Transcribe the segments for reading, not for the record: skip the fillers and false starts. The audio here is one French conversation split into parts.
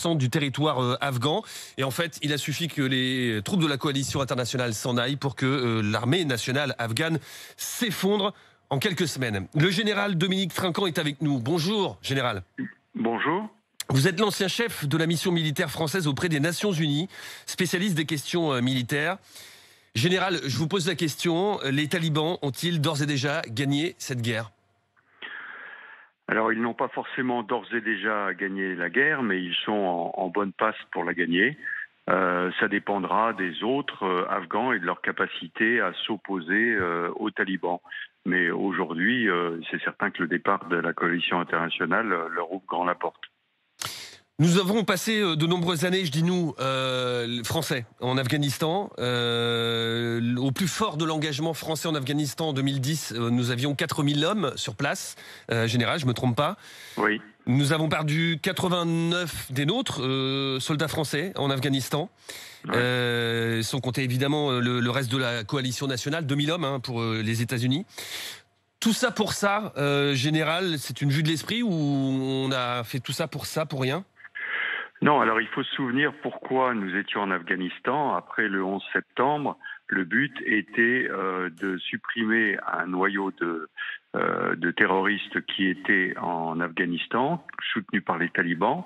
50% du territoire afghan. Et en fait, il a suffi que les troupes de la coalition internationale s'en aillent pour que l'armée nationale afghane s'effondre en quelques semaines. Le général Dominique Trinquant est avec nous. Bonjour, général. Bonjour. Vous êtes l'ancien chef de la mission militaire française auprès des Nations Unies, spécialiste des questions militaires. Général, je vous pose la question, les talibans ont-ils d'ores et déjà gagné cette guerre ? Alors, ils n'ont pas forcément d'ores et déjà gagné la guerre, mais ils sont en bonne passe pour la gagner. Ça dépendra des autres Afghans et de leur capacité à s'opposer aux talibans. Mais aujourd'hui, c'est certain que le départ de la coalition internationale leur ouvre grand la porte. Nous avons passé de nombreuses années, je dis nous, français, en Afghanistan. Au plus fort de l'engagement français en Afghanistan en 2010, nous avions 4000 hommes sur place. Général, je ne me trompe pas. Oui. Nous avons perdu 89 des nôtres, soldats français, en Afghanistan. Ouais. Sans compter évidemment le reste de la coalition nationale, 2000 hommes pour les États-Unis. Tout ça pour ça, Général, c'est une vue de l'esprit ou on a fait tout ça, pour rien ? Non, alors il faut se souvenir pourquoi nous étions en Afghanistan. Après le 11 septembre, le but était de supprimer un noyau de terroristes qui étaient en Afghanistan, soutenus par les talibans.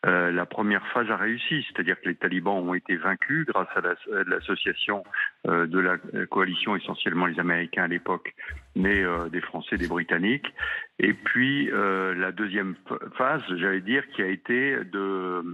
La première phase a réussi, c'est-à-dire que les talibans ont été vaincus grâce à l'association de la coalition, essentiellement les Américains à l'époque, mais des Français, des Britanniques. Et puis la deuxième phase, j'allais dire, qui a été de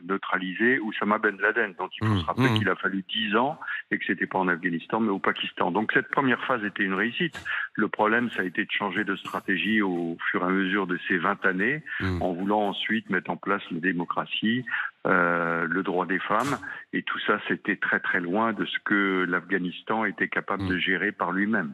neutraliser Oussama Ben Laden. Donc il faut se rappeler qu'il a fallu 10 ans et que c'était pas en Afghanistan mais au Pakistan. Donc cette première phase était une réussite. Le problème, ça a été de changer de stratégie au fur et à mesure de ces 20 années, en voulant ensuite mettre en place la démocratie, le droit des femmes, et tout ça, c'était très très loin de ce que l'Afghanistan était capable de gérer par lui-même.